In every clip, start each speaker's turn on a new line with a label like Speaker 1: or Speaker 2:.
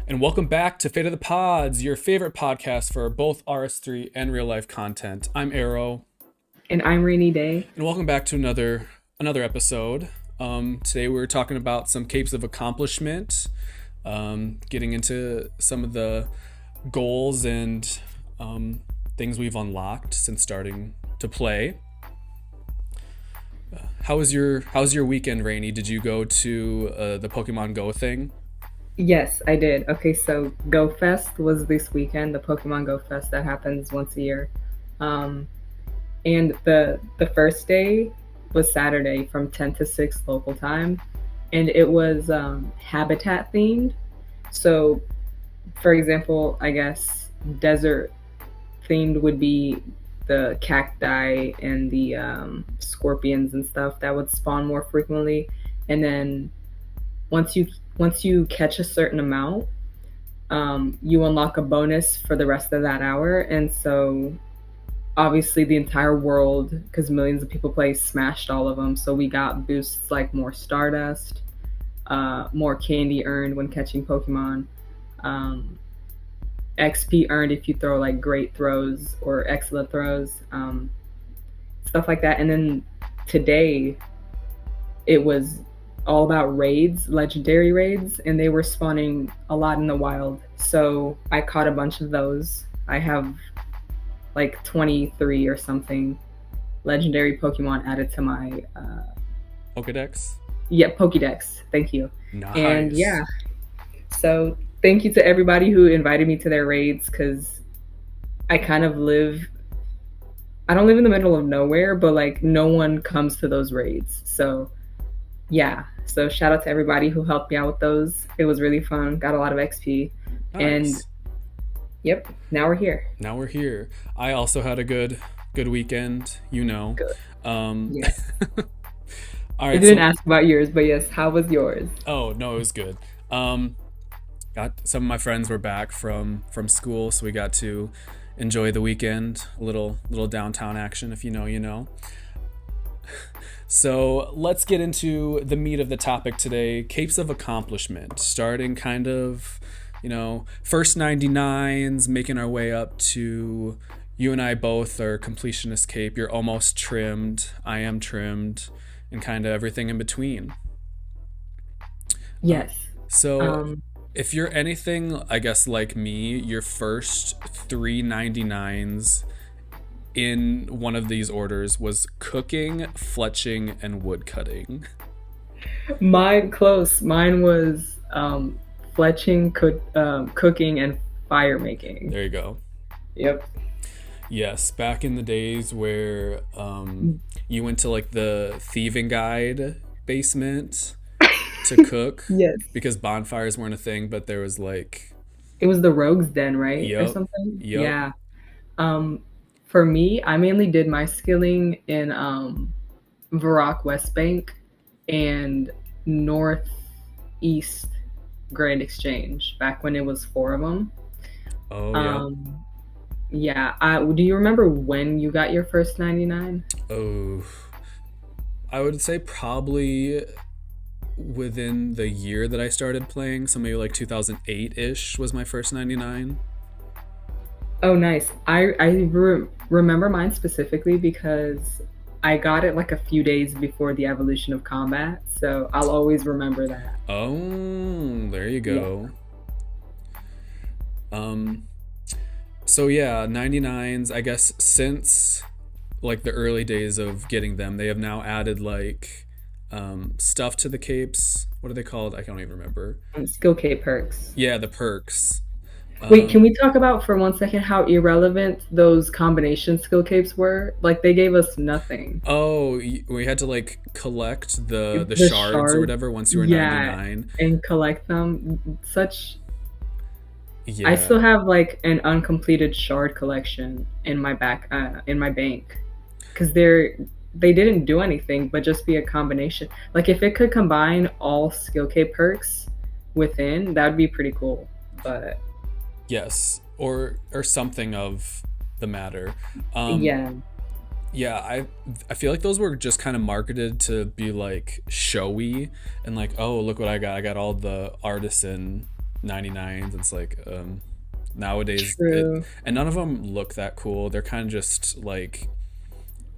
Speaker 1: And welcome back to Fate of the Pods, your favorite podcast for both RS3 and real life content. I'm Aerro,
Speaker 2: And I'm Rainy Day.
Speaker 1: and welcome back to another episode. Today we're talking about some capes of accomplishment, getting into some of the goals and things we've unlocked since starting to play. How was your weekend, Rainy? Did you go to the Pokemon Go thing?
Speaker 2: Yes, I did. Okay, so Go Fest was this weekend, the Pokemon Go Fest that happens once a year. Um, and the first day was Saturday from 10 to 6 local time, and it was habitat themed. So, for example, I guess desert themed would be the cacti and the scorpions and stuff that would spawn more frequently. And then once you once you catch a certain amount, you unlock a bonus for the rest of that hour. And so obviously the entire world, because millions of people play, smashed all of them. So we got boosts like more Stardust, more candy earned when catching Pokemon, um, XP earned if you throw like great throws or excellent throws, stuff like that. And then today it was all about raids, legendary raids, and they were spawning a lot in the wild. So I caught a bunch of those. I have like 23 or something legendary Pokemon added to my
Speaker 1: Pokedex?
Speaker 2: Pokédex. Thank you. And
Speaker 1: Nice.
Speaker 2: yeah, so thank you to everybody who invited me to their raids because I kind of live. I don't live in the middle of nowhere, but like no one comes to those raids. So yeah, so shout out to everybody who helped me out with those. It was really fun. Got a lot of XP, and
Speaker 1: Nice.
Speaker 2: yep, now we're here.
Speaker 1: Now we're here. I also had a good weekend, you know.
Speaker 2: Good.
Speaker 1: Um,
Speaker 2: Yes.
Speaker 1: all
Speaker 2: I
Speaker 1: right,
Speaker 2: didn't
Speaker 1: so
Speaker 2: ask about yours, but yes, how was yours?
Speaker 1: oh no, it was good. Um, got some of my friends were back from school, so we got to enjoy the weekend. A little downtown action, if you know, you know. So let's get into the meat of the topic today: capes of accomplishment. Starting kind of, first 99s, making our way up to you and I both are completionist cape. You're almost trimmed. I am trimmed, and kind of everything in between. Uh,
Speaker 2: Yes.
Speaker 1: so
Speaker 2: Um,
Speaker 1: if you're anything, I guess, like me, your first three 99s in one of these orders was cooking, fletching, and woodcutting.
Speaker 2: Mine close. Mine was fletching, cooking, and fire making.
Speaker 1: There you go.
Speaker 2: Yep.
Speaker 1: Yes, back in the days where you went to like the thieving guide basement to cook
Speaker 2: Yes.
Speaker 1: because bonfires weren't a thing, but there was like,
Speaker 2: It was the Rogue's Den, right, or
Speaker 1: yep,
Speaker 2: something.
Speaker 1: yep.
Speaker 2: Yeah. Um, for me, I mainly did my skilling in Varrock West Bank and Northeast Grand Exchange back when it was four of them.
Speaker 1: Oh, yep.
Speaker 2: Um, yeah. Do you remember when you got your first 99?
Speaker 1: Oh, I would say probably within the year that I started playing, so maybe like 2008 ish was my first 99.
Speaker 2: Oh, nice. Remember mine specifically because I got it like a few days before the evolution of combat, so I'll always remember that.
Speaker 1: Oh, there you
Speaker 2: Yeah.
Speaker 1: go. Um, so yeah, 99s, I guess since like the early days of getting them, they have now added like stuff to the capes. What are they called? I can't even remember.
Speaker 2: Skill K perks.
Speaker 1: Yeah, the perks.
Speaker 2: Wait, can
Speaker 1: Um,
Speaker 2: we talk about for 1 second how irrelevant those combination skill capes were? Like they gave us nothing.
Speaker 1: oh, we had to like collect the
Speaker 2: The
Speaker 1: shards or
Speaker 2: shard,
Speaker 1: whatever once you were
Speaker 2: yeah,
Speaker 1: 99.
Speaker 2: and collect them. Such I
Speaker 1: Yeah.
Speaker 2: still have like an uncompleted shard collection in my bank because they didn't do anything but just be a combination. Like if it could combine all skill K perks within, that would be pretty cool. But
Speaker 1: Yes, or something of the matter. Um,
Speaker 2: yeah,
Speaker 1: yeah, I feel like those were just kind of marketed to be like showy and like, oh, look what I got. I got all the artisan 99s. It's like nowadays
Speaker 2: True.
Speaker 1: and none of them look that cool. They're kind of just like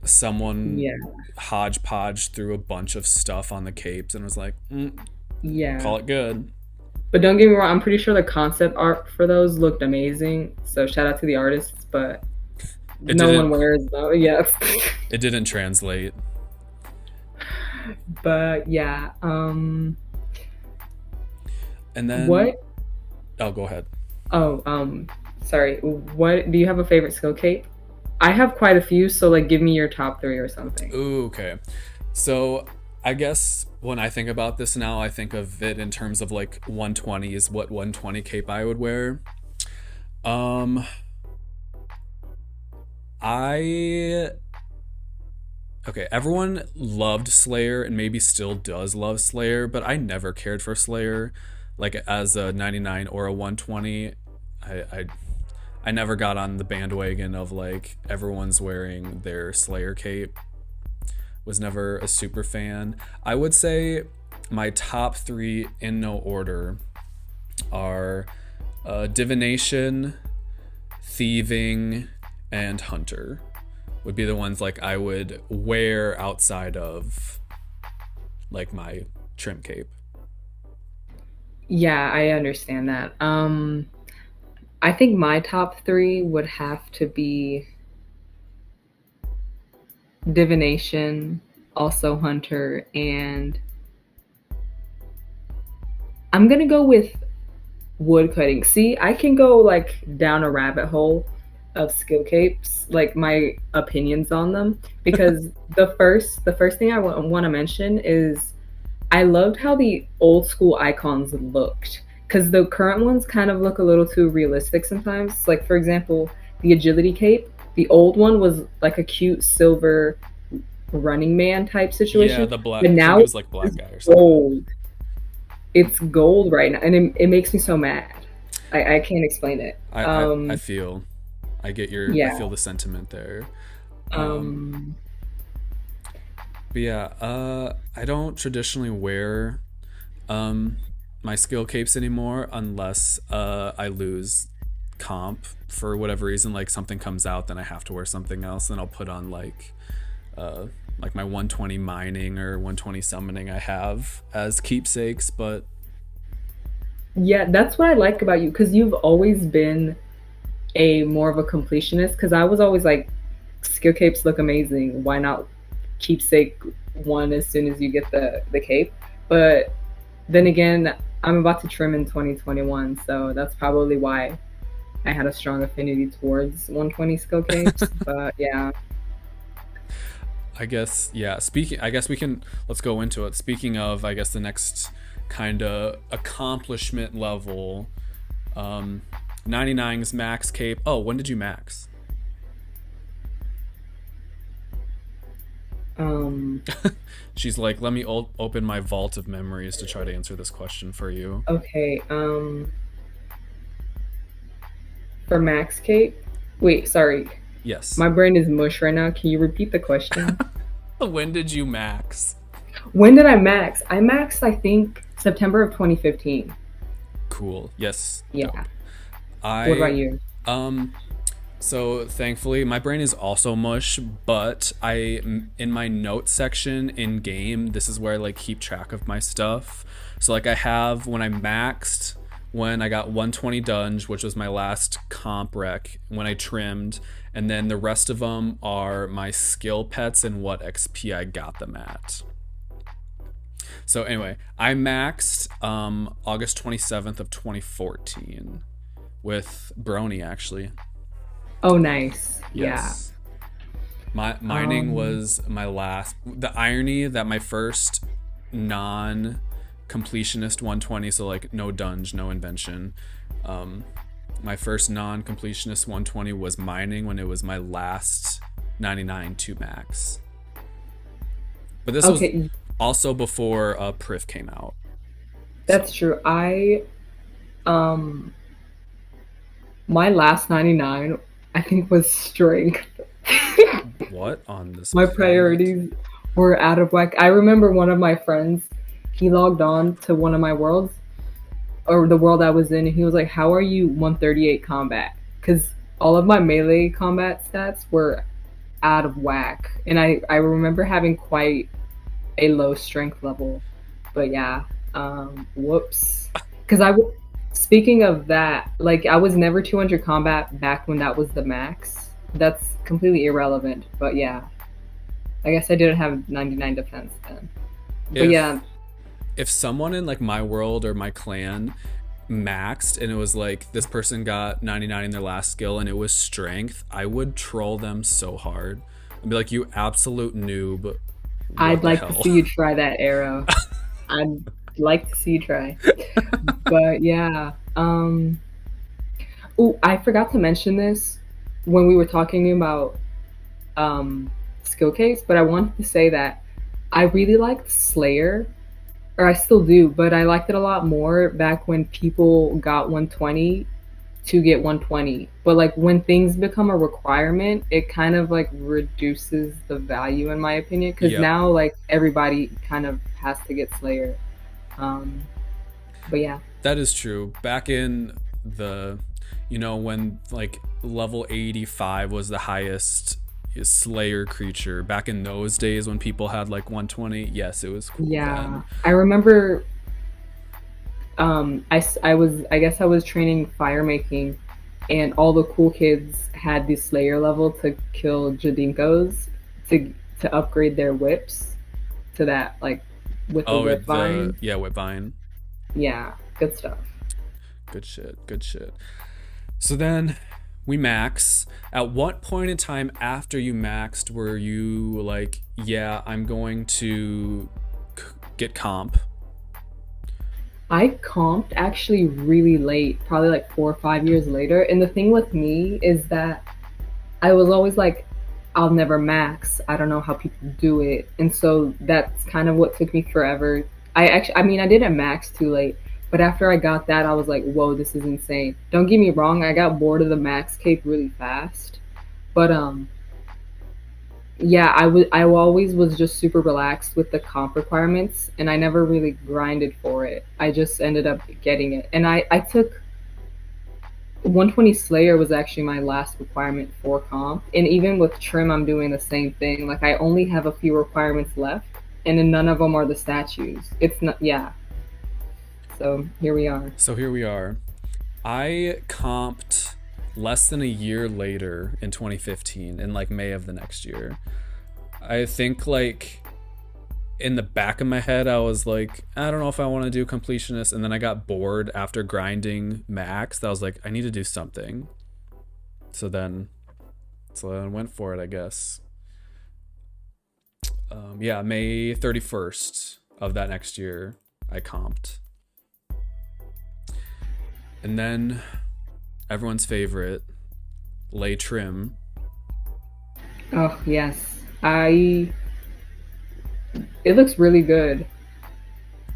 Speaker 1: someone
Speaker 2: Yeah.
Speaker 1: hodgepodge through a bunch of stuff on the capes and was like,
Speaker 2: Yeah.
Speaker 1: call it good.
Speaker 2: But don't get me wrong, I'm pretty sure the concept art for those looked amazing. So shout out to the artists, but
Speaker 1: It
Speaker 2: no one
Speaker 1: didn't
Speaker 2: wears them. Yes.
Speaker 1: it didn't translate.
Speaker 2: But yeah.
Speaker 1: And then
Speaker 2: What
Speaker 1: oh, go ahead.
Speaker 2: oh, sorry. What do you have a favorite skill cape? I have quite a few, so like give me your top three or something.
Speaker 1: Ooh, okay. So I guess when I think about this now, I think of it in terms of like 120 is what 120 cape I would wear. Um, I okay, everyone loved Slayer and maybe still does love Slayer, but I never cared for Slayer like as a 99 or a 120. I I never got on the bandwagon of like everyone's wearing their Slayer cape. Was never a super fan. I would say my top three in no order are divination, thieving, and hunter. Would be the ones like I would wear outside of like my trim cape.
Speaker 2: Yeah, I understand that. I think my top three would have to be divination, also hunter, and I'm gonna go with wood cutting. See, I can go like down a rabbit hole of skill capes, like my opinions on them, because the first thing I want to mention is I loved how the old school icons looked, because the current ones kind of look a little too realistic sometimes. Like for example, the agility cape, the old one was like a cute silver running man type
Speaker 1: Yeah,
Speaker 2: situation,
Speaker 1: the black.
Speaker 2: but
Speaker 1: I think
Speaker 2: now
Speaker 1: it was like black
Speaker 2: it's
Speaker 1: guy or something.
Speaker 2: gold. It's gold right now, and it makes me so mad. I can't explain it.
Speaker 1: I feel I
Speaker 2: Yeah.
Speaker 1: feel the sentiment there. Um,
Speaker 2: Um,
Speaker 1: but yeah, I don't traditionally wear um my skill capes anymore unless I lose comp for whatever reason. Like something comes out, then I have to wear something else. Then I'll put on uh like my 120 mining or 120 summoning I have as keepsakes. But
Speaker 2: yeah, that's what I like about you, because you've always been a more of a completionist. Because I was always like, skill capes look amazing. Why not keepsake one as soon as you get the cape? But then again, I'm about to trim in 2021, so that's probably why I had a strong affinity towards 120 skill capes. But yeah.
Speaker 1: I guess yeah. Speaking, I guess we can let's go into it. Speaking of, I guess the next kind of accomplishment level, 99's max cape. Oh, when did you max?
Speaker 2: Um,
Speaker 1: She's like, let me open my vault of memories to try to answer this question for you.
Speaker 2: okay. For Max Cape. Wait, sorry.
Speaker 1: Yes.
Speaker 2: My brain is mush right now. Can you repeat the question?
Speaker 1: When did you max?
Speaker 2: When did I max? I maxed, I think, September of 2015.
Speaker 1: Cool. Yes.
Speaker 2: Yeah.
Speaker 1: Dope.
Speaker 2: What
Speaker 1: I
Speaker 2: about you?
Speaker 1: um So thankfully, my brain is also mush, but in my notes section in game, this is where I like keep track of my stuff. So like I have when I maxed, when I got 120 dunge, which was my last comp rec, when I trimmed, and then the rest of them are my skill pets and what XP I got them at. So anyway, I maxed August 27th of 2014 with Brony actually.
Speaker 2: Oh, nice. Yeah.
Speaker 1: Yes. My mining
Speaker 2: Um,
Speaker 1: was my last. The irony that my first non completionist 120, so like no dunge, no invention. Um, my first non completionist 120 was mining when it was my last 99 to max. But this was
Speaker 2: okay,
Speaker 1: also before Priv came out.
Speaker 2: that's
Speaker 1: So
Speaker 2: true. Um, my last 99, I think, was strength.
Speaker 1: what on this
Speaker 2: My
Speaker 1: planet?
Speaker 2: priorities were out of whack. I remember one of my friends, he logged on to one of my worlds, or the world I was in, and he was like, "How are you 138 combat?" Because all of my melee combat stats were out of whack, and I remember having quite a low strength level. But yeah, whoops. Because speaking of that, like I was never 200 combat back when that was the max. That's completely irrelevant. But yeah, I guess I didn't have 99 defense then. But
Speaker 1: If
Speaker 2: yeah,
Speaker 1: if someone in like my world or my clan maxed and it was like this person got 99 in their last skill and it was strength, I would troll them so hard. I'd be like, you absolute noob. What
Speaker 2: I'd
Speaker 1: the
Speaker 2: like to
Speaker 1: hell?
Speaker 2: see you try that arrow. I'd like to see you try. But yeah. Oh, I forgot to mention this when we were talking about skill case, but I wanted to say that I really liked Slayer, or I still do, but I liked it a lot more back when people got 120 to get 120. But like when things become a requirement, it kind of like reduces the value in my opinion, because
Speaker 1: Yep.
Speaker 2: now like everybody kind of has to get Slayer. Um, but yeah.
Speaker 1: That is true. Back in the, when like level 85 was the highest Slayer creature, back in those days when people had like 120, yes, it was cool
Speaker 2: Yeah,
Speaker 1: then.
Speaker 2: I remember. I guess I was training fire making, and all the cool kids had the Slayer level to kill Jadinkos to upgrade their whips to that like with the
Speaker 1: Oh,
Speaker 2: whip vine.
Speaker 1: yeah, Whipvine.
Speaker 2: Yeah, good stuff.
Speaker 1: Good shit. Good shit. So then we max. At what point in time after you maxed were you like, yeah, I'm going to get comp?
Speaker 2: I comped actually really late, probably like 4 or 5 years later. And the thing with me is that I was always like, I'll never max. I don't know how people do it. And so that's kind of what took me forever. I mean, I didn't max too late, but after I got that, I was like, whoa, this is insane. Don't get me wrong, I got bored of the max cape really fast. But yeah, I always was just super relaxed with the comp requirements, and I never really grinded for it. I just ended up getting it. And I took 120 Slayer was actually my last requirement for comp. And even with trim, I'm doing the same thing. Like I only have a few requirements left, and then none of them are the statues. It's not, yeah. So here we are.
Speaker 1: So here we are. I comped less than a year later in 2015, in like May of the next year. I think like in the back of my head, I was like, I don't know if I want to do completionist. And then I got bored after grinding max. I was like, I need to do something. So then, I went for it, I guess. Yeah, May 31st of that next year, I comped. And then everyone's favorite, lay trim.
Speaker 2: Oh yes, I. It looks really good.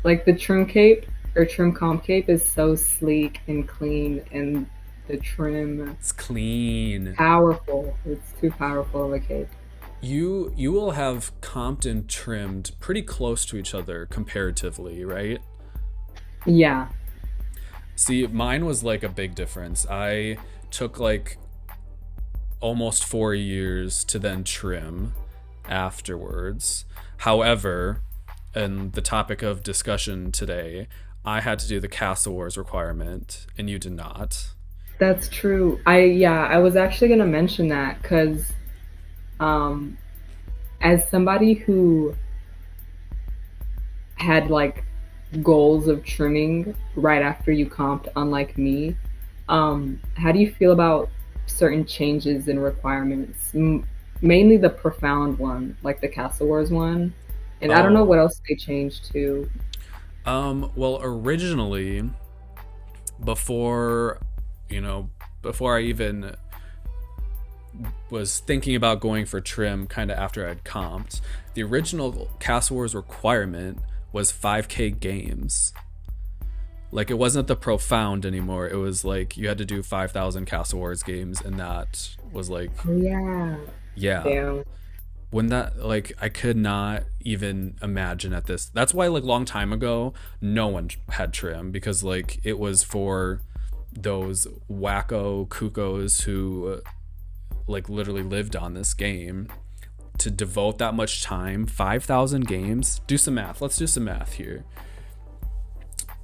Speaker 2: Like the trim cape or trim comp cape is so sleek and clean, and the trim
Speaker 1: It's clean.
Speaker 2: powerful. It's too powerful of a cape.
Speaker 1: You will have comped and trimmed pretty close to each other comparatively, right?
Speaker 2: Yeah,
Speaker 1: See, mine was like a big difference. I took like almost 4 years to then trim afterwards. However, and the topic of discussion today, I had to do the Castle Wars requirement, and you did not.
Speaker 2: that's true. I was actually gonna mention that because um, as somebody who had like goals of trimming right after you comped, unlike me, how do you feel about certain changes in requirements? Mainly the profound one, like the Castle Wars one, and I don't know
Speaker 1: Oh,
Speaker 2: what else they changed too.
Speaker 1: well, originally, before, you know, before I even was thinking about going for trim, kind of after I'd comped, the original Castle Wars requirement was 5K games. Like it wasn't the profound anymore. It was like you had to do 5,000 Castle Wars games, and that was like,
Speaker 2: Oh yeah,
Speaker 1: yeah.
Speaker 2: damn.
Speaker 1: When that, like, I could not even imagine at this. That's why, like, long time ago, no one had trim, because like it was for those wacko cuckoos who like literally lived on this game to devote that much time. 5,000 games. Do some math. Let's do some math here.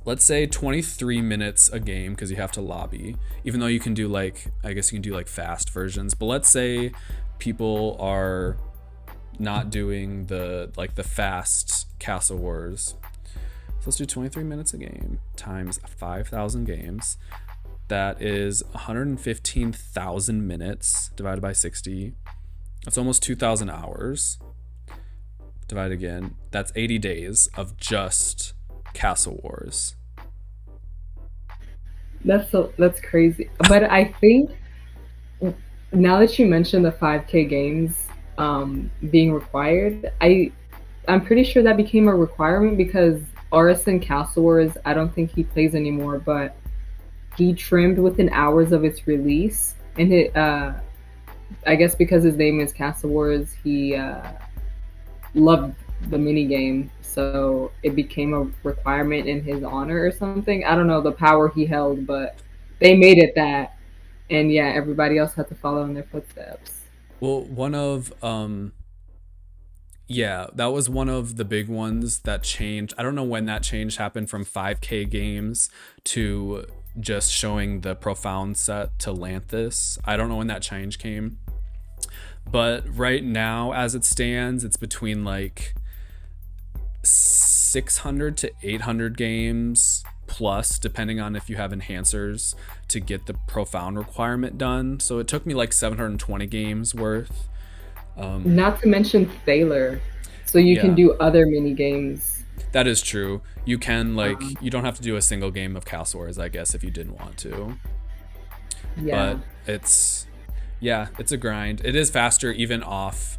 Speaker 1: Let's say 23 minutes a game, because you have to lobby, even though you can do like, I guess you can do like fast versions, but let's say people are not doing the like the fast Castle Wars. So let's do 23 minutes a game times 5,000 games. That is 115,000 minutes divided by 60. That's almost 2,000 hours. Divide again. That's 80 days of just Castle Wars.
Speaker 2: That's crazy. But I think now that you mentioned the 5K games being required, I'm pretty sure that became a requirement because Orison Castle Wars, I don't think he plays anymore, but he trimmed within hours of its release, and I guess because his name is Castle Wars, he loved the mini game, so it became a requirement in his honor or something. I don't know the power he held, but they made it that, and yeah, everybody else had to follow in their footsteps.
Speaker 1: Well, one of yeah, that was one of the big ones that changed. I don't know when that change happened from 5K games to just showing the profound set to Lanthus. I don't know when that change came. But right now, as it stands, it's between like 600 to 800 games plus, depending on if you have enhancers to get the profound requirement done. So it took me like 720 games worth.
Speaker 2: Not to mention Thaler, so you can
Speaker 1: Yeah,
Speaker 2: do other mini games.
Speaker 1: that is true. You can like,
Speaker 2: Um,
Speaker 1: you don't have to do a single game of Castle Wars, I guess, if you didn't want to.
Speaker 2: yeah,
Speaker 1: But it's, yeah, it's a grind. It is faster even off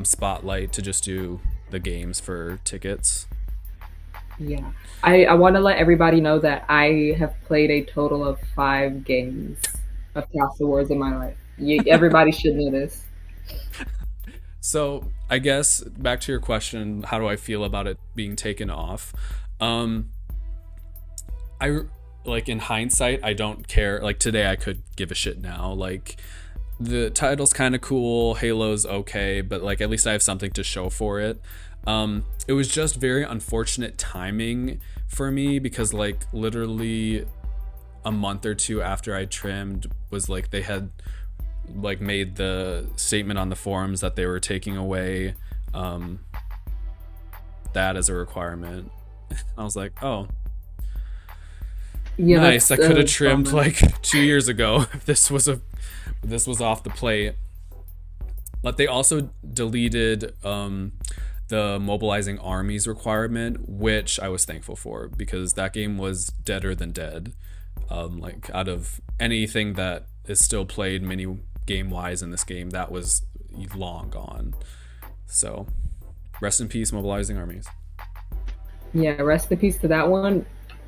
Speaker 1: Spotlight to just do the games for tickets.
Speaker 2: yeah. I want to let everybody know that I have played a total of 5 games of Castle Wars in my life. Everybody should know this.
Speaker 1: So I guess back to your question, how do I feel about it being taken off? Um, I like, in hindsight, I don't care. Like today, I could give a shit now. Like the title's kind of cool, Halo's okay, but like at least I have something to show for it. It was just very unfortunate timing for me, because like literally a month or two after I trimmed was like they had like made the statement on the forums that they were taking away um, that as a requirement. I was like, oh,
Speaker 2: Yeah,
Speaker 1: nice.
Speaker 2: that's
Speaker 1: I could have
Speaker 2: a
Speaker 1: trimmed
Speaker 2: bummer.
Speaker 1: like 2 years ago if this was off the plate. But they also deleted the mobilizing armies requirement, which I was thankful for, because that game was deader than dead. Like out of anything that is still played mini game wise in this game, that was long gone. So rest in peace, mobilizing armies.
Speaker 2: Yeah, rest in peace to that one.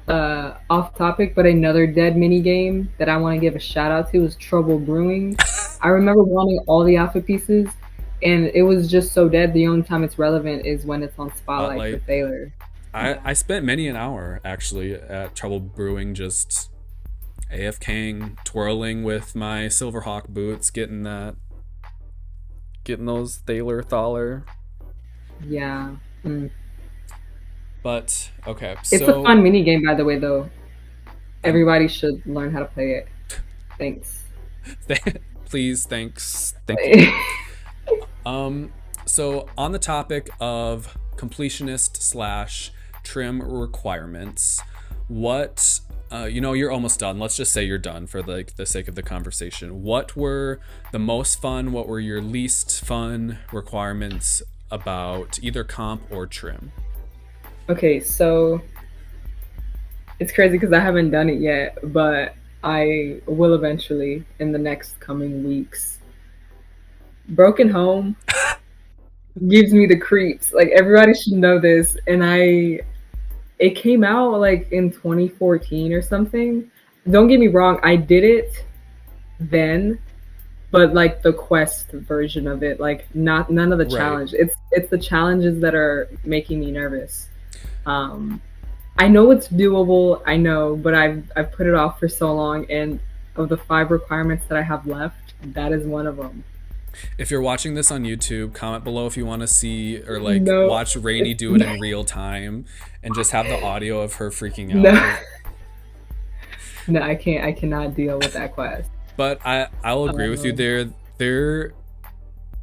Speaker 2: Off topic, but another dead mini game that I want to give a shout out to is Trouble Brewing. I remember wanting all the alpha pieces, and it was just so dead. The only time it's relevant is when it's on Spotlight for
Speaker 1: Spotlight.
Speaker 2: Thaler.
Speaker 1: I
Speaker 2: Yeah.
Speaker 1: spent many an hour actually at Trouble Brewing, just AFKing, twirling with my Silverhawk boots, getting those Thaler Thaler.
Speaker 2: Yeah. Mm.
Speaker 1: But okay,
Speaker 2: It's a
Speaker 1: so
Speaker 2: fun mini game, by the way, though.
Speaker 1: I'm
Speaker 2: Everybody should learn how to play it. Thanks.
Speaker 1: please, thank you. Um, so on the topic of completionist slash trim requirements, what you're almost done. Let's just say you're done for like the sake of the conversation. What were the most fun? What were your least fun requirements about either comp or trim?
Speaker 2: Okay, so it's crazy because I haven't done it yet, but I will eventually in the next coming weeks. Broken Home gives me the creeps. Like everybody should know this, and it came out like in 2014 or something. Don't get me wrong, I did it then, but like the quest version of it, like not none of the
Speaker 1: Right.
Speaker 2: challenge. It's the challenges that are making me nervous. Um, I know it's doable, I know, but I've put it off for so long, and of the 5 requirements that I have left, that is one of them.
Speaker 1: If you're watching this on YouTube, comment below if you want to see or like
Speaker 2: No,
Speaker 1: watch Rainy
Speaker 2: it's
Speaker 1: do it in real time and just have the audio of her freaking out.
Speaker 2: no,
Speaker 1: 'Cause-
Speaker 2: no, I can't. I cannot deal with that quest.
Speaker 1: but I'll agree with you
Speaker 2: Um,
Speaker 1: there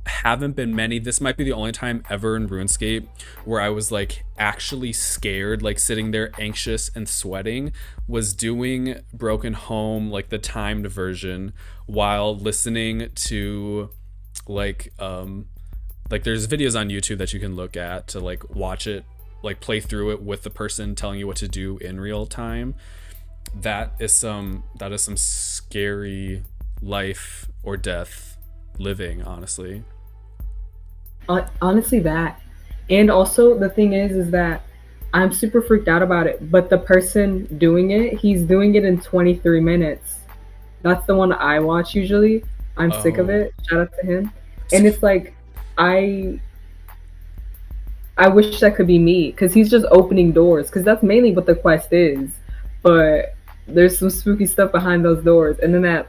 Speaker 1: haven't been many. This might be the only time ever in RuneScape where I was like actually scared, like sitting there anxious and sweating, was doing Broken Home, like the timed version, while listening to like like there's videos on YouTube that you can look at to like watch it, like play through it with the person telling you what to do in real time. That is some scary life or death living, honestly.
Speaker 2: honestly, that, and also the thing is that I'm super freaked out about it. But the person doing it, he's doing it in 23 minutes. That's the one I watch usually. I'm sick of
Speaker 1: Oh.
Speaker 2: it. Shout out to him. And it's like, I I wish that could be me because he's just opening doors because that's mainly what the quest is. But there's some spooky stuff behind those doors, and then that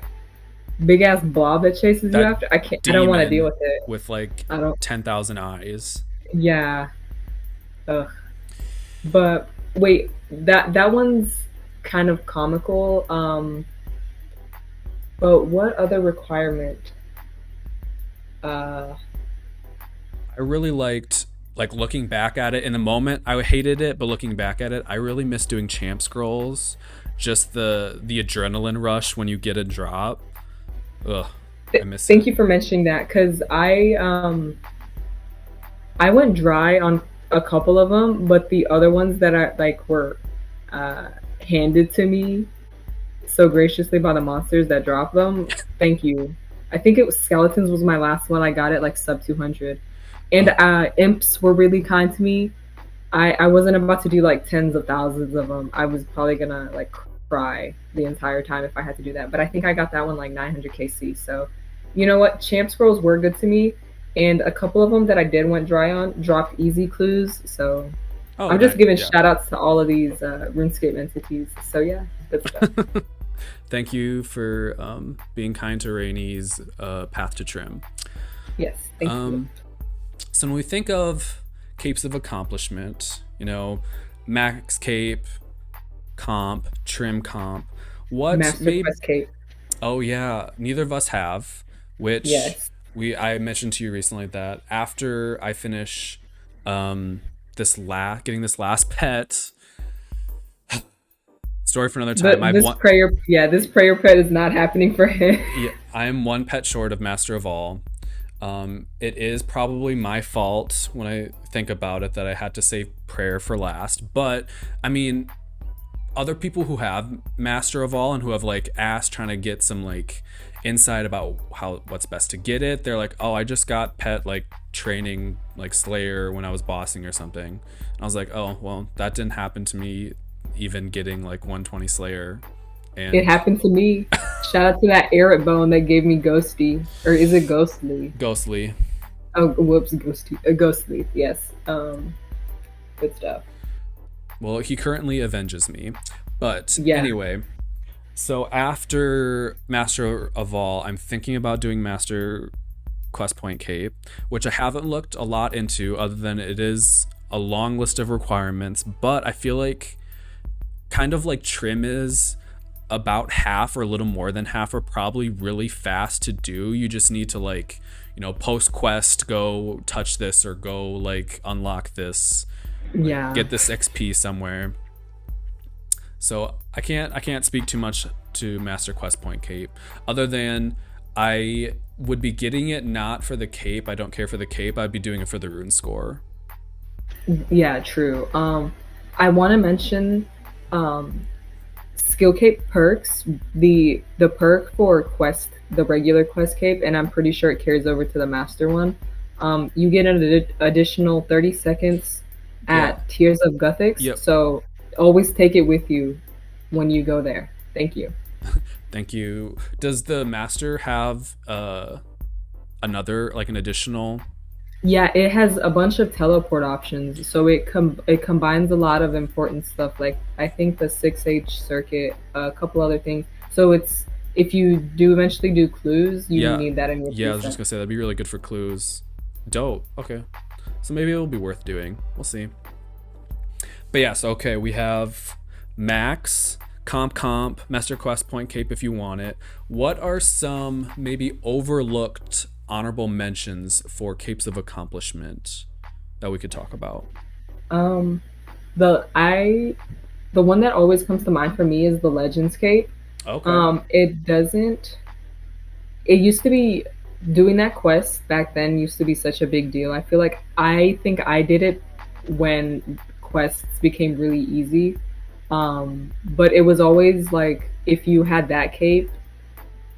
Speaker 2: big ass blob that chases you
Speaker 1: That
Speaker 2: after. I can't. I don't want to deal
Speaker 1: demon
Speaker 2: with it.
Speaker 1: with like
Speaker 2: I don't.
Speaker 1: 10,000 eyes.
Speaker 2: Yeah. Ugh. But wait, that one's kind of comical. But what other requirement? Uh,
Speaker 1: I really liked, like, looking back at it in the moment I hated it, but looking back at it I really miss doing champ scrolls. Just the adrenaline rush when you get a drop. Ugh, I miss
Speaker 2: thank
Speaker 1: it.
Speaker 2: you for mentioning that because I went dry on a couple of them, but the other ones that I like were uh, handed to me so graciously by the monsters that dropped them. Thank you. I think it was skeletons was my last one. I got it like sub 200, and
Speaker 1: Oh,
Speaker 2: imps were really kind to me. I wasn't about to do like tens of thousands of them. I was probably gonna like cry the entire time if I had to do that. But I think I got that one like 900 KC. So, you know what? Champ scrolls were good to me, and a couple of them that I did went dry on dropped easy clues. So
Speaker 1: oh,
Speaker 2: I'm just
Speaker 1: nice.
Speaker 2: giving
Speaker 1: Yeah.
Speaker 2: shout outs to all of these RuneScape entities. So yeah, good stuff.
Speaker 1: Thank you for being kind to Rainy's path to trim.
Speaker 2: Yes, thank you.
Speaker 1: Um, so when we think of capes of accomplishment, max cape, comp, trim comp, what
Speaker 2: Master
Speaker 1: maybe?
Speaker 2: Quest Cape.
Speaker 1: Oh yeah, neither of us have. Which
Speaker 2: Yes.
Speaker 1: I mentioned to you recently that after I finish getting this last pet, story for another time.
Speaker 2: But
Speaker 1: I've
Speaker 2: this
Speaker 1: one
Speaker 2: prayer, yeah, this prayer pet is not happening for him.
Speaker 1: Yeah, I am one pet short of Master of All. It is probably my fault when I think about it that I had to save prayer for last. But I mean, other people who have Master of All and who have like asked trying to get some like insight about what's best to get it, they're like, oh, I just got pet like training like Slayer when I was bossing or something. And I was like, oh well, that didn't happen to me even getting like 120 Slayer.
Speaker 2: It
Speaker 1: And
Speaker 2: happened to me. Shout out to that Aerro bone that gave me ghosty, or is it ghostly?
Speaker 1: Ghostly.
Speaker 2: Oh, whoops, ghosty, ghostly. Yes. Good stuff.
Speaker 1: Well, he currently avenges me. But
Speaker 2: Yeah.
Speaker 1: anyway, so after Master of All, I'm thinking about doing Master Quest Point Cape, which I haven't looked a lot into other than it is a long list of requirements, but I feel like kind of like Trim is about half or a little more than half are probably really fast to do. You just need to like, post quest, go touch this or go like unlock this, like
Speaker 2: Yeah.
Speaker 1: get this XP somewhere. So I can't speak too much to Master Quest Point Cape other than I would be getting it not for the cape. I don't care for the cape. I'd be doing it for the rune score.
Speaker 2: Yeah. True. I want to mention, um, skill cape perks. The perk for quest, the regular quest cape, and I'm pretty sure it carries over to the master one. You get an additional 30 seconds
Speaker 1: Yeah.
Speaker 2: at Tears of Guthix.
Speaker 1: Yep.
Speaker 2: So always take it with you when you go there. Thank you.
Speaker 1: Thank you. Does the master have another, like an additional?
Speaker 2: Yeah, it has a bunch of teleport options, so it combines a lot of important stuff. Like I think the 6H circuit, a couple other things. So it's if you do eventually do clues, you
Speaker 1: Yeah.
Speaker 2: need that in your
Speaker 1: Yeah, I was just
Speaker 2: preset.
Speaker 1: gonna say that'd be really good for clues. Dope. Okay. So maybe it'll be worth doing. We'll see. But yes, okay, we have Max, Comp, Master Quest Point Cape if you want it. What are some maybe overlooked honorable mentions for Capes of Accomplishment that we could talk about?
Speaker 2: Um, the I the one that always comes to mind for me is the Legends Cape.
Speaker 1: Okay.
Speaker 2: It doesn't. It used to be doing that quest back then used to be such a big deal. I think I did it when quests became really easy. But it was always like if you had that cape,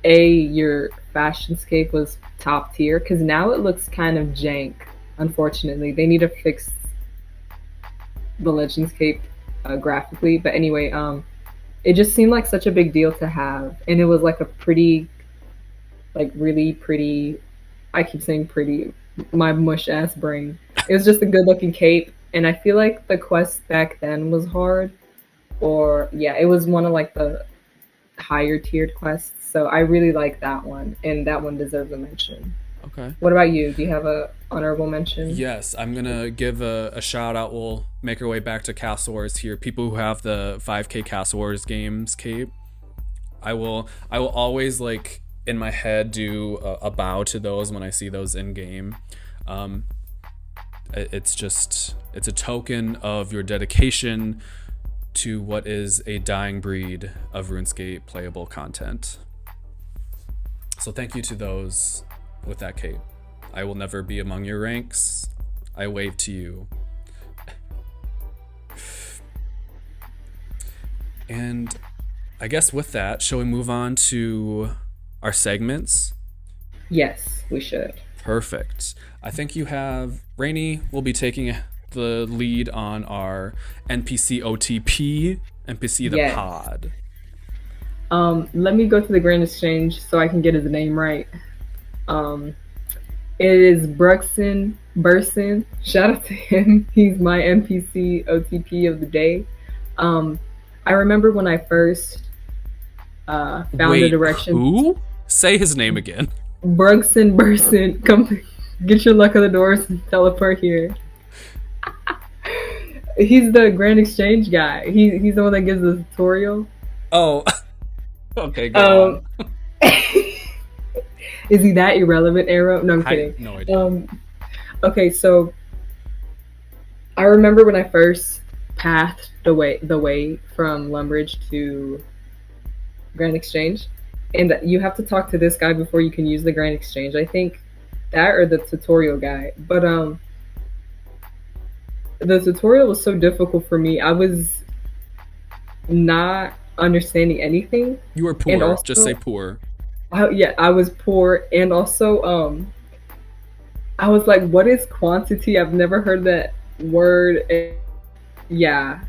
Speaker 2: your fashion scape was top tier because now it looks kind of jank. Unfortunately, they need to fix the Legends cape graphically. But anyway, it just seemed like such a big deal to have, and it was like a pretty, like really pretty. I keep saying pretty. My mush ass brain. It was just a good looking cape, and I feel like the quest back then was hard. Or yeah, it was one of like the higher tiered quests. So I really like that one, and that one deserves a mention.
Speaker 1: Okay.
Speaker 2: What about you? Do you have a honorable mention?
Speaker 1: Yes, I'm gonna give a shout out. We'll make our way back to Castle Wars here. People who have the 5K Castle Wars games cape. I will always like in my head do a bow to those when I see those in game. Um, it's a token of your dedication to what is a dying breed of RuneScape playable content. So thank you to those with that cape. I will never be among your ranks. I wave to you. And I guess with that, shall we move on to our segments?
Speaker 2: Yes, we should.
Speaker 1: Perfect. I think you have Rainy will be taking the lead on our NPC OTP, NPC the
Speaker 2: Yes.
Speaker 1: pod.
Speaker 2: Let me go to the Grand Exchange so I can get his name right. Um, it is Brugsen Bursen. Shout out to him. He's my NPC OTP of the day. Um, I remember when I first found the
Speaker 1: Wait,
Speaker 2: direction.
Speaker 1: who? Say his name again.
Speaker 2: Brugsen Bursen, come get your luck of the doors and teleport here. He's the Grand Exchange guy. He's the one that gives the tutorial.
Speaker 1: Oh, okay, go
Speaker 2: Um,
Speaker 1: on.
Speaker 2: is he that irrelevant, Aerro? No, I'm
Speaker 1: I
Speaker 2: kidding.
Speaker 1: no idea.
Speaker 2: Okay, so I remember when I first pathed the way from Lumbridge to Grand Exchange, and you have to talk to this guy before you can use the Grand Exchange. I think that or the tutorial guy. But the tutorial was so difficult for me. I was not understanding anything,
Speaker 1: You were
Speaker 2: and
Speaker 1: poor. Just say
Speaker 2: also,
Speaker 1: poor.
Speaker 2: yeah, I was poor, and also, I was like, "What is quantity? I've never heard that word." And yeah,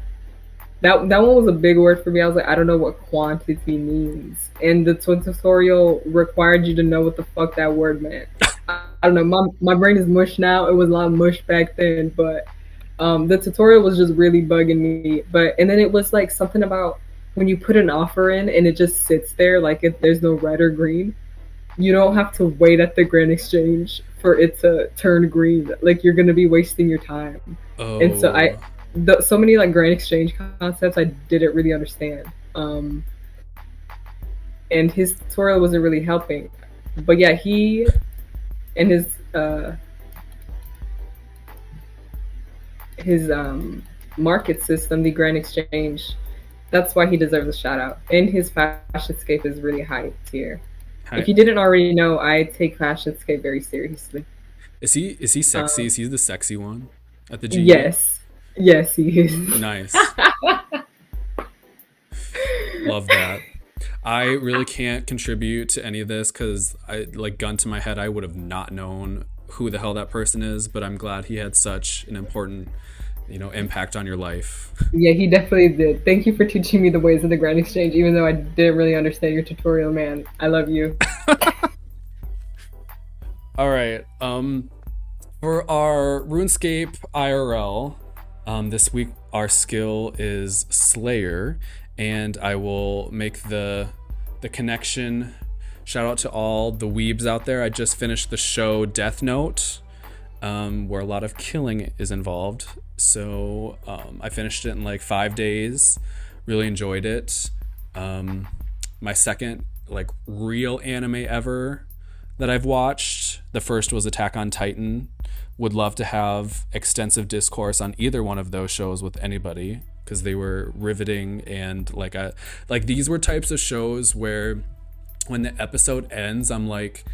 Speaker 2: that one was a big word for me. I was like, I don't know what quantity means, and the tutorial required you to know what the fuck that word meant. I don't know. My brain is mush now. It was a lot of mush back then, but the tutorial was just really bugging me. But and then it was like something about when you put an offer in and it just sits there, like if there's no red or green, you don't have to wait at the Grand Exchange for it to turn green. Like you're gonna be wasting your time. And so
Speaker 1: Oh,
Speaker 2: so many like Grand Exchange concepts I didn't really understand. And his tutorial wasn't really helping. But yeah, he and his market system, the Grand Exchange, that's why he deserves a shout out. And his Fashionscape is really high tier. If
Speaker 1: hi.
Speaker 2: you didn't already know, I take Fashionscape very seriously.
Speaker 1: Is he sexy?
Speaker 2: Um,
Speaker 1: Is he the sexy one at the GU?
Speaker 2: yes, yes, he is.
Speaker 1: Nice. Love that. I really can't contribute to any of this because I like gun to my head. I would have not known who the hell that person is, but I'm glad he had such an important impact on your life.
Speaker 2: Yeah, he definitely did. Thank you for teaching me the ways of the Grand Exchange, even though I didn't really understand your tutorial, man. I love you.
Speaker 1: All right. For our RuneScape IRL, this week our skill is Slayer, and I will make the connection. Shout out to all the weebs out there. I just finished the show Death Note, where a lot of killing is involved. So I finished it in like 5 days. Really enjoyed it. My second like real anime ever that I've watched. The first was Attack on Titan. Would love to have extensive discourse on either one of those shows with anybody, because they were riveting, and like these were types of shows where when the episode ends, I'm like,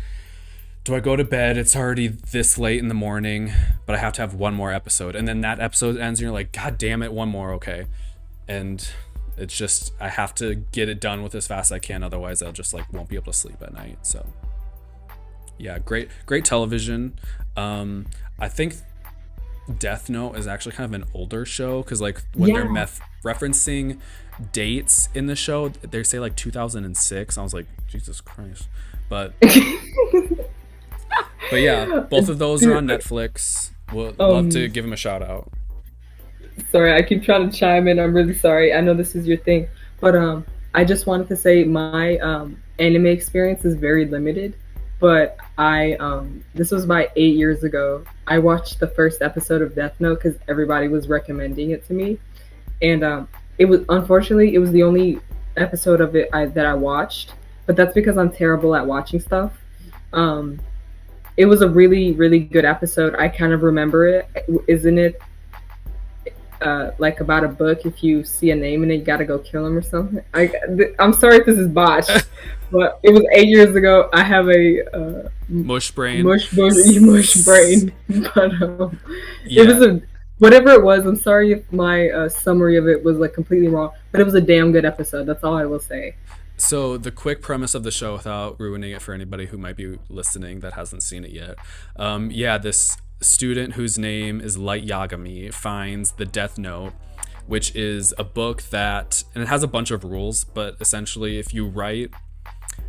Speaker 1: do I go to bed? It's already this late in the morning, but I have to have one more episode. And then that episode ends and you're like, God damn it, one more, okay. And it's just, I have to get it done with as fast as I can, otherwise I'll just like won't be able to sleep at night. So yeah, great television. I think Death Note is actually kind of an older show, because like when they're referencing dates in the show, they say like 2006. I was like, Jesus Christ. But yeah, both of those are on Netflix. We'll love to give them a shout out.
Speaker 2: Sorry, I keep trying to chime in. I'm really sorry. I know this is your thing, but I just wanted to say my anime experience is very limited. But this was about 8 years ago. I watched the first episode of Death Note because everybody was recommending it to me, and it was, unfortunately, it was the only episode of it that I watched. But that's because I'm terrible at watching stuff. It was a really, really good episode. I kind of remember it. Isn't it like about a book? If you see a name in it, you gotta go kill him or something. I'm sorry if this is botched, but it was 8 years ago. I have a
Speaker 1: mush brain.
Speaker 2: Mush brain. But
Speaker 1: yeah.
Speaker 2: It was whatever it was. I'm sorry if my summary of it was like completely wrong, but it was a damn good episode. That's all I will say.
Speaker 1: So the quick premise of the show, without ruining it for anybody who might be listening that hasn't seen it yet, this student whose name is Light Yagami finds the Death Note, which is a book that, and it has a bunch of rules, but essentially if you write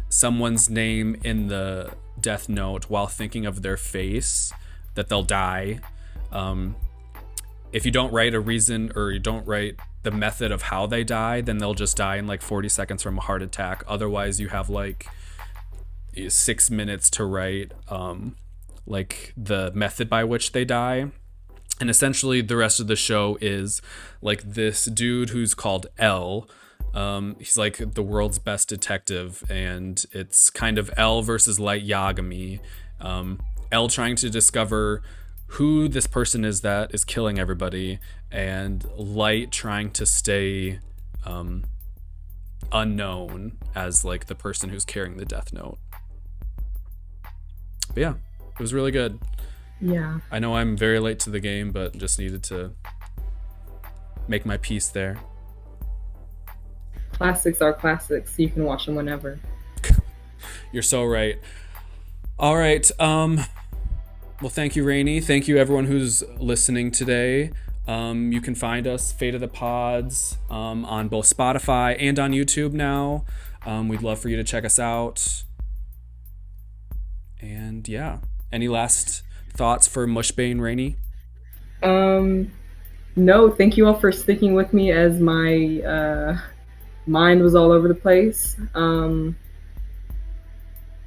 Speaker 1: someone's name in the Death Note while thinking of their face, that they'll die. If you don't write a reason, or you don't write the method of how they die, then they'll just die in like 40 seconds from a heart attack. Otherwise you have like 6 minutes to write like the method by which they die. And essentially the rest of the show is like this dude who's called L. He's like the world's best detective, and it's kind of L versus Light Yagami. L trying to discover who this person is that is killing everybody, and Light trying to stay unknown as like the person who's carrying the Death Note. But yeah, it was really good.
Speaker 2: Yeah.
Speaker 1: I know I'm very late to the game, but just needed to make my peace there.
Speaker 2: Classics are classics. You can watch them whenever.
Speaker 1: You're so right. All right. Well, thank you, Rainy. Thank you, everyone who's listening today. You can find us, Fate of the Pods, on both Spotify and on YouTube now. We'd love for you to check us out. And yeah, any last thoughts for Mushbane, Rainy?
Speaker 2: No, thank you all for sticking with me as my mind was all over the place. And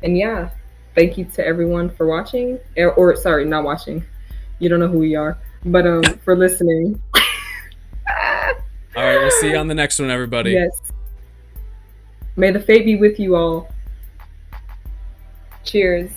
Speaker 2: yeah, thank you to everyone for watching, or sorry, not watching. You don't know who we are, but for listening.
Speaker 1: All right, we'll see you on the next one, everybody.
Speaker 2: Yes. May the fate be with you all. Cheers.